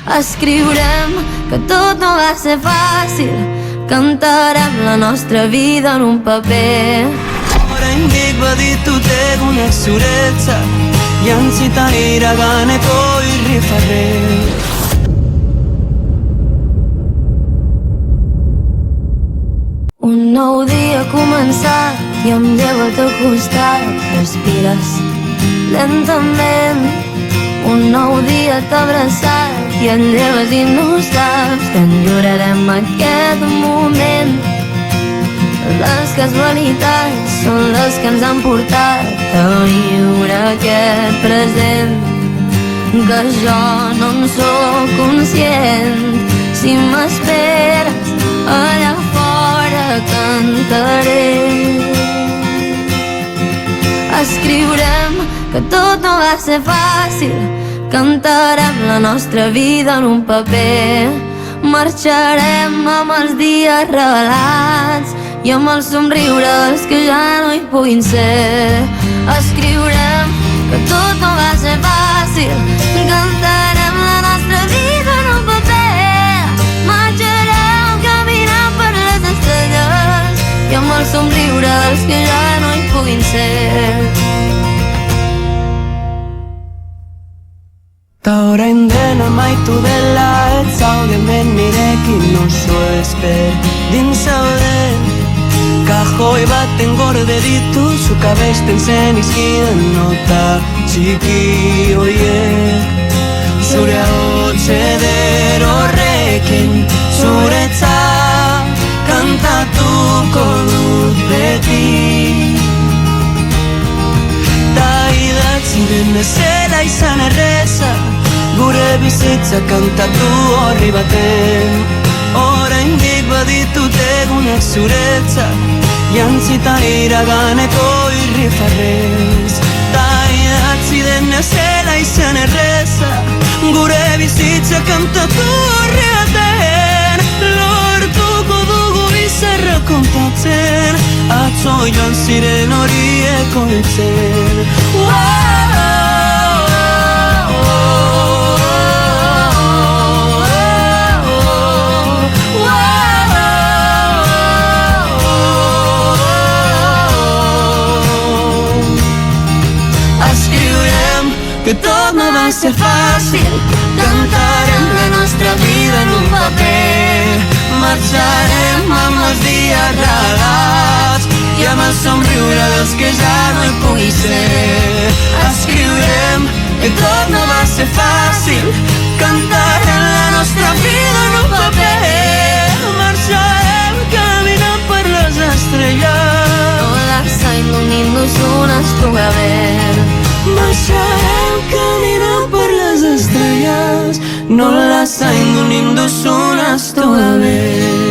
Escriurem que tot no va ser fàcil, cantarem la nostra vida in un paper. Oraindik baditu tegun zuretzat, jantzitan iraganeko irrifarre. Un nou dia ha començat i em llevo al teu costat. Respires lentament. Un nou dia t'ha abraçat i et lleves i no saps que enllorarem aquest moment. Les casualitats són les que ens han portat a viure aquest present, que jo no en sóc conscient. Si m'esperes allà fora cantaré. Escriurem que tot no va ser fàcil, cantarem la nostra vida en un paper. Marxarem amb els dies revelats i amb els somriures que ja no hi puguin ser. Escriurem que tot no va ser fàcil, cantarem la nostra vida en un paper. Marxarem caminant per les estrelles i amb els somriures que ja no hi puguin ser. Ta orain dena amaitu dela, ez zaude hemen nirekin oso ezberdin zauden. Kajoi baten gorde dituzu kabesten zenizkiden nota txiki hoiek. Zure ahots eder horrekin zuretzat kantatuko dut beti. Ta idatzi den ezela izan erreza, gure bizitza kantatu horri baten. Oraindik baditut egunak zuretzat, jantzitan iraganeko irrifarrez. Ta idatzi den ezela izan erreza, gure bizitza kantatu horri baten. Lortuko dugu bizarra kontatzen, atzo joan ziren horieko hitzen. Que tot no va ser fàcil, cantarem la nostra vida en un paper. Marxarem amb els dies regalats i amb el somriure dels que ja no hi pugui ser. Escriurem que tot no va ser fàcil, cantarem la nostra vida en un paper. Marxarem caminant per les estrelles, Todas saindo unas tu a ver. marxarem caminant per les estrelles, no les zaindu ninduzunas tu a ver.